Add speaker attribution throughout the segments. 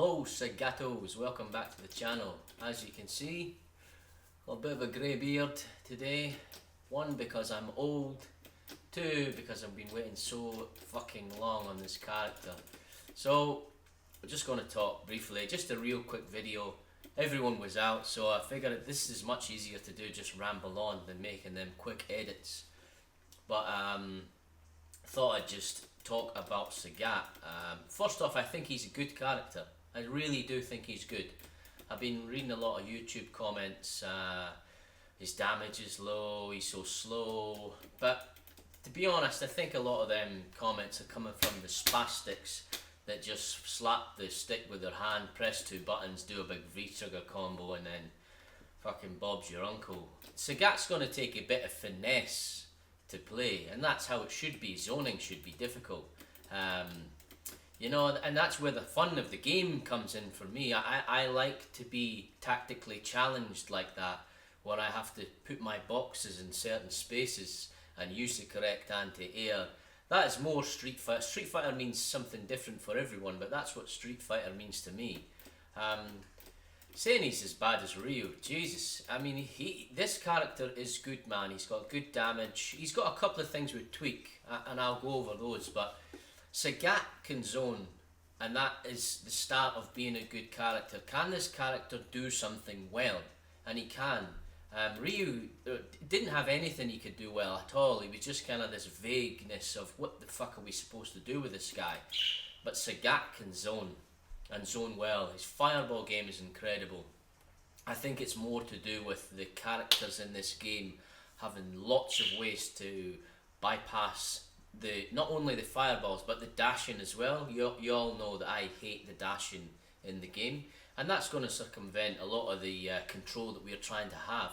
Speaker 1: Hello Sagatos, welcome back to the channel. As you can see, a bit of a grey beard today. One, because I'm old. Two, because I've been waiting so fucking long on this character. So, we're just going to talk briefly, just a real quick video. Everyone was out, so I figured this is much easier to do, just ramble on than making them quick edits. But thought I'd just talk about Sagat. First off, I think he's a good character. I really do think he's good. I've been reading a lot of YouTube comments. His damage is low, he's so slow. But to be honest, I think a lot of them comments are coming from the spastics that just slap the stick with their hand, press two buttons, do a big V-trigger combo, and then fucking Bob's your uncle. Sagat's going to take a bit of finesse to play, and that's how it should be. Zoning should be difficult. You know, and that's where the fun of the game comes in for me. I like to be tactically challenged like that, where I have to put my boxes in certain spaces and use the correct anti-air. That is more Street Fighter. Street Fighter means something different for everyone, but that's what Street Fighter means to me. Saying he's as bad as Ryu, Jesus. I mean, this character is good, man. He's got good damage. He's got a couple of things with tweak, and I'll go over those, but Sagat can zone, and that is the start of being a good character. Can this character do something well? And he can. Ryu didn't have anything he could do well at all. He was just kind of this vagueness of what the fuck are we supposed to do with this guy. But Sagat can zone, and zone well. His fireball game is incredible. I think it's more to do with the characters in this game having lots of ways to bypass not only the fireballs but the dashing as well. You all know that I hate the dashing in the game, and that's going to circumvent a lot of the control that we're trying to have.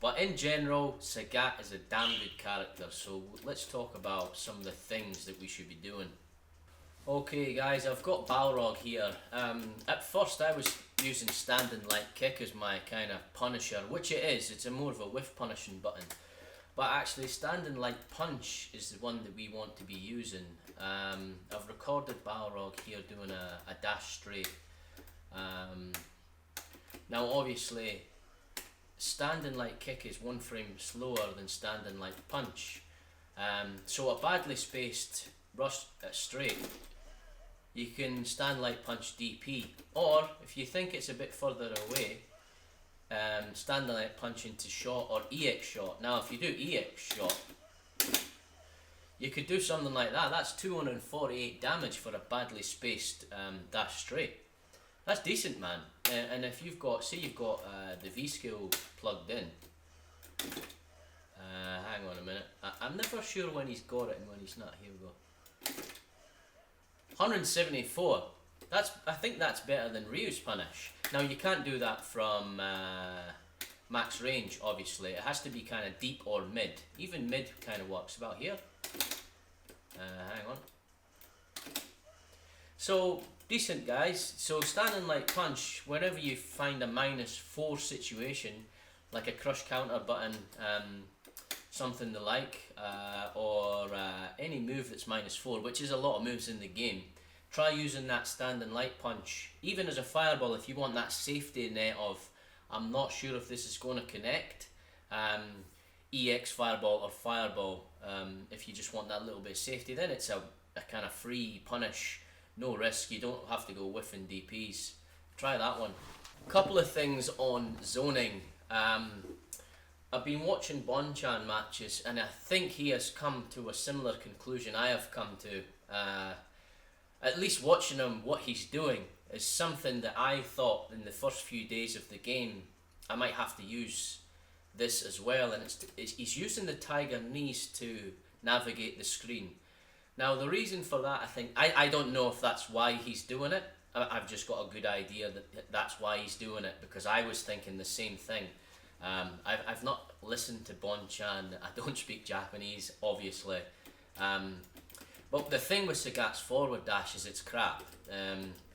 Speaker 1: But in general, Sagat is a damn good character, so let's talk about some of the things that we should be doing. Okay guys, I've got Balrog here. At first I was using standing light kick as my kind of punisher, which it is. It's a more of a whiff punishing button. But actually standing light punch is the one that we want to be using. I've recorded Balrog here doing a dash straight. Now obviously standing light kick is one frame slower than standing light punch. So a badly spaced rush straight, you can stand light punch DP, or if you think it's a bit further away, standing light punch into shot or EX shot. Now if you do EX shot, you could do something like that. That's 248 damage for a badly spaced dash straight. That's decent, man. And if you've got, say you've got the V skill plugged in, hang on a minute, I'm never sure when he's got it and when he's not. Here we go. 174. I think that's better than Ryu's punish. Now you can't do that from max range, obviously. It has to be kind of deep or mid. Even mid kind of works. About here. Hang on. So decent, guys. So standing light punch, whenever you find a -4 situation, like a crush counter button, something the like, or any move that's -4, which is a lot of moves in the game, try using that standing light punch. Even as a fireball, if you want that safety net of, I'm not sure if this is going to connect, EX fireball or fireball, if you just want that little bit of safety, then it's a kind of free punish, no risk, you don't have to go whiffing DPs. Try that one. Couple of things on zoning. I've been watching Bonchan matches, and I think he has come to a similar conclusion I have come to. At least watching him, what he's doing is something that I thought in the first few days of the game I might have to use this as well, and he's using the tiger knees to navigate the screen. Now the reason for that, I don't know if that's why he's doing it. I've just got a good idea that that's why he's doing it, because I was thinking the same thing. I've not listened to Bonchan. I don't speak Japanese, obviously. But the thing with Sagat's forward dash is it's crap.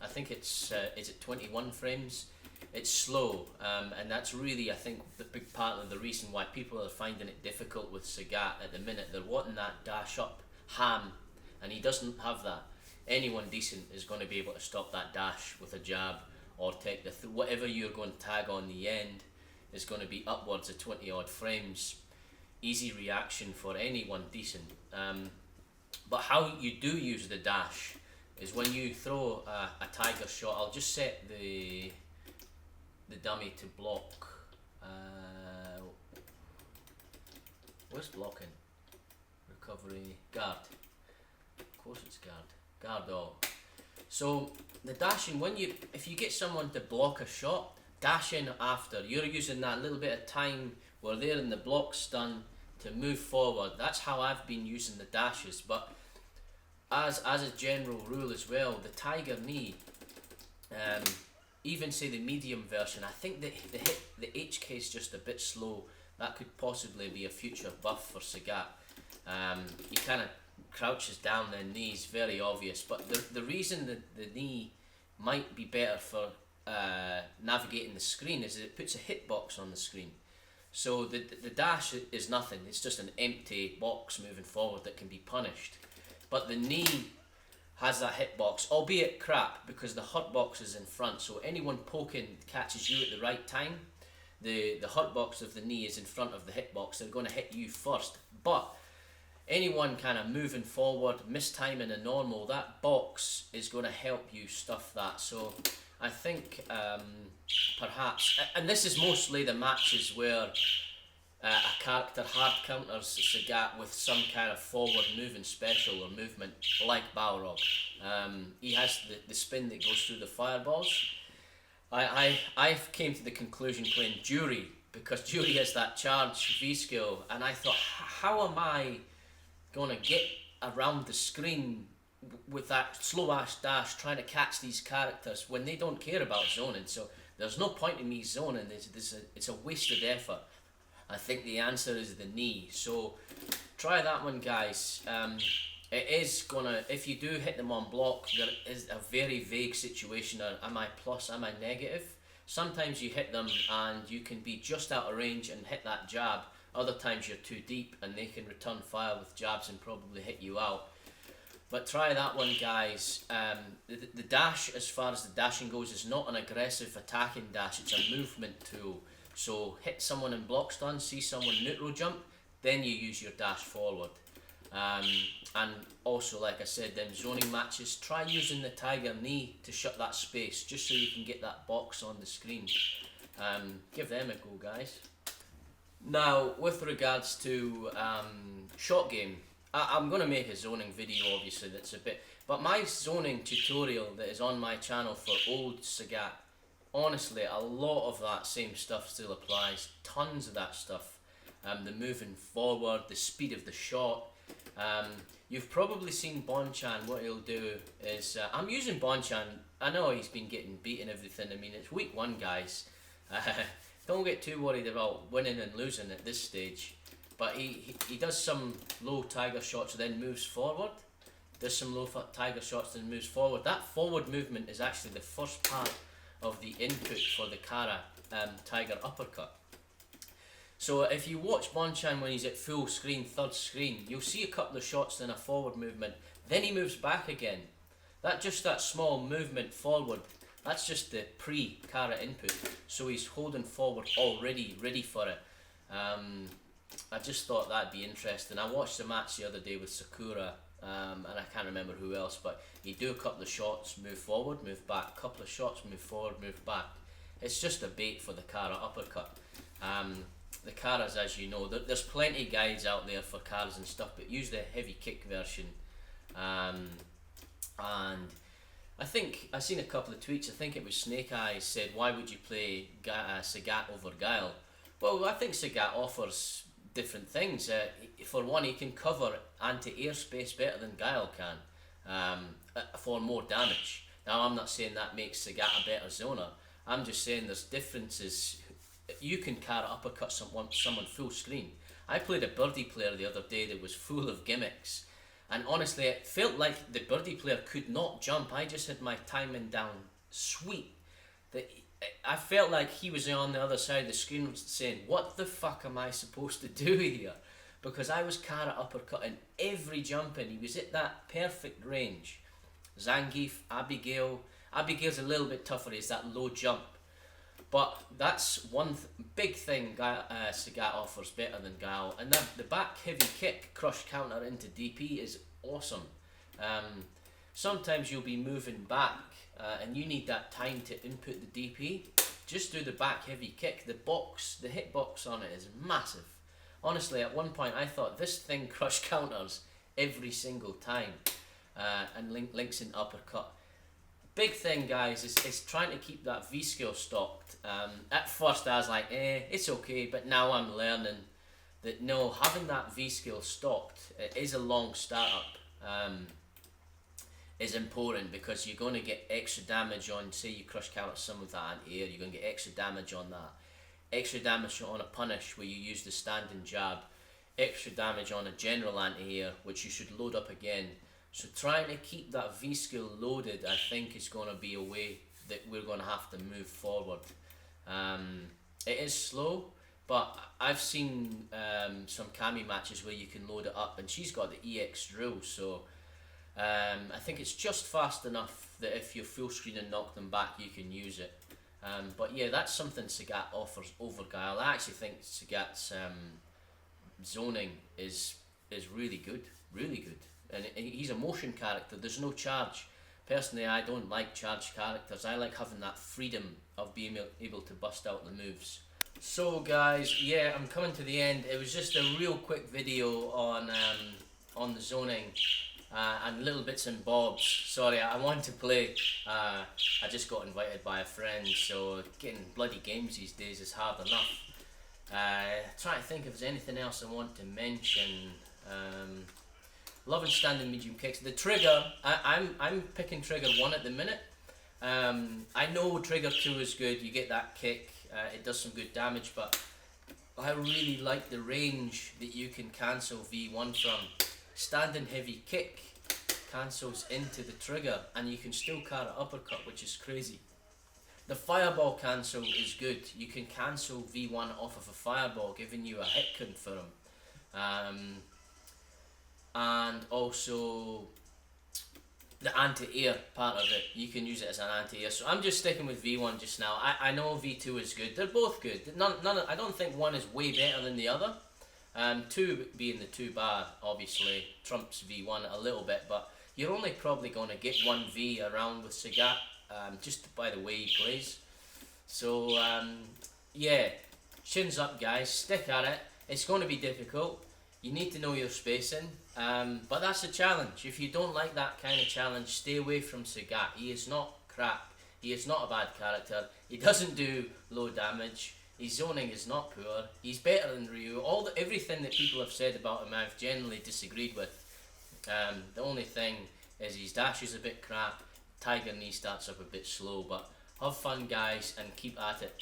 Speaker 1: I think is it 21 frames? It's slow, and that's really, I think, the big part of the reason why people are finding it difficult with Sagat at the minute. They're wanting that dash up ham, and he doesn't have that. anyone decent is going to be able to stop that dash with a jab, or take the whatever you're going to tag on the end is going to be upwards of 20 odd frames. Easy reaction for anyone decent. But how you do use the dash is when you throw a tiger shot. I'll just set the dummy to block. Where's blocking? Recovery, guard. Of course it's guard. Guard all. So the dashing, if you get someone to block a shot, dash in after. You're using that little bit of time where they're in the block stun to move forward. That's how I've been using the dashes. But as a general rule as well, the tiger knee, even say the medium version, I think the HK is just a bit slow. That could possibly be a future buff for Sagat. He kind of crouches down, their knees, very obvious. But the reason that the knee might be better for navigating the screen is that it puts a hitbox on the screen. So the dash is nothing. It's just an empty box moving forward that can be punished. But the knee has that hitbox, albeit crap, because the hotbox is in front. So anyone poking catches you at the right time. The hotbox of the knee is in front of the hitbox. They're going to hit you first. But anyone kind of moving forward, mistiming a normal, that box is going to help you stuff that. So I think perhaps, and this is mostly the matches where a character hard counters Sagat with some kind of forward moving special or movement like Balrog. He has the spin that goes through the fireballs. I came to the conclusion playing Jury, because Jury has that charge V skill, and I thought, how am I going to get around the screen with that slow ass dash trying to catch these characters when they don't care about zoning? So there's no point in me zoning. It's a wasted effort. I think the answer is the knee. So try that one, guys. It is gonna, if you do hit them on block, there is a very vague situation. Am I plus, am I negative? Sometimes you hit them and you can be just out of range and hit that jab. Other times you're too deep and they can return fire with jabs and probably hit you out. But try that one, guys. The dash, as far as the dashing goes, is not an aggressive attacking dash. It's a movement tool. So hit someone in block stun, see someone neutral jump, then you use your dash forward. And also, like I said, them zoning matches, try using the tiger knee to shut that space, just so you can get that box on the screen. Give them a go, guys. Now, with regards to shot game, I'm going to make a zoning video, obviously, that's a bit... But my zoning tutorial that is on my channel for old Sagat, honestly, a lot of that same stuff still applies. Tons of that stuff. The moving forward, the speed of the shot. You've probably seen Bonchan. What he'll do is... I'm using Bonchan. I know he's been getting beat and everything. I mean, it's week 1, guys. Don't get too worried about winning and losing at this stage. But he does some low tiger shots, then moves forward. Does some low tiger shots, then moves forward. That forward movement is actually the first part of the input for the Kara tiger uppercut. So if you watch Bonchan when he's at full screen, third screen, you'll see a couple of shots, then a forward movement. Then he moves back again. That small movement forward, that's just the pre-Kara input. So he's holding forward already, ready for it. I just thought that'd be interesting. I watched a match the other day with Sakura, and I can't remember who else, but he'd do a couple of shots, move forward, move back, couple of shots, move forward, move back. It's just a bait for the Kara uppercut. The Karas, as you know, there's plenty of guides out there for Karas and stuff, but use the heavy kick version. And I think I've seen a couple of tweets. I think it was Snake Eyes said, why would you play Sagat over Guile? Well, I think Sagat offers different things. For one, he can cover anti-air space better than Guile can, for more damage. Now, I'm not saying that makes Sagat a better zoner. I'm just saying there's differences. You can Kara uppercut someone full screen. I played a birdie player the other day that was full of gimmicks, and honestly it felt like the birdie player could not jump. I just had my timing down sweet. I felt like he was on the other side of the screen saying, what the fuck am I supposed to do here? Because I was Kara uppercutting every jump in. He was at that perfect range. Zangief, Abigail. Abigail's a little bit tougher, is that low jump. But that's one big thing Sagat offers better than Gal. And then the back heavy kick, crush counter into DP is awesome. Sometimes you'll be moving back and you need that time to input the DP. Just do the back heavy kick. The hitbox on it is massive. Honestly, at one point I thought this thing crush counters every single time and links in uppercut. Big thing, guys, is trying to keep that V skill stocked. At first I was like, it's okay, but now I'm learning that no, having that V skill stocked, it is a long startup, is important, because you're going to get extra damage on, say you crush counter some of that anti-air, you're going to get extra damage on that. Extra damage on a punish where you use the standing jab. Extra damage on a general anti-air, which you should load up again. So trying to keep that V skill loaded, I think, is going to be a way that we're going to have to move forward. It is slow, but I've seen some Kami matches where you can load it up, and she's got the EX drill, so I think it's just fast enough that if you full screen and knock them back, you can use it. But yeah, that's something Sagat offers over Guile. I actually think Sagat's zoning is really good, really good. And he's a motion character, there's no charge. Personally, I don't like charged characters. I like having that freedom of being able to bust out the moves. So guys, yeah, I'm coming to the end. It was just a real quick video on the zoning and little bits and bobs. Sorry, I want to play. I just got invited by a friend, so getting bloody games these days is hard enough. Trying to think if there's anything else I want to mention. Loving standing medium kicks. The trigger, I'm picking trigger 1 at the minute. I know trigger 2 is good, you get that kick, it does some good damage, but I really like the range that you can cancel V1 from. Standing heavy kick cancels into the trigger and you can still carry uppercut, which is crazy. The fireball cancel is good, you can cancel V1 off of a fireball, giving you a hit confirm. And also the anti-air part of it, you can use it as an anti-air. So I'm just sticking with V1 just now. I know V2 is good, they're both good. I don't think one is way better than the other. 2 being the 2 bar obviously trumps V1 a little bit, but you're only probably going to get 1 V around with Sagat, just by the way he plays. So yeah, shins up guys, stick at it. It's going to be difficult. You need to know your spacing, but that's a challenge. If you don't like that kind of challenge, stay away from Sagat. He is not crap. He is not a bad character. He doesn't do low damage. His zoning is not poor. He's better than Ryu. Everything that people have said about him, I've generally disagreed with. The only thing is his dash is a bit crap. Tiger knee starts up a bit slow, but have fun guys and keep at it.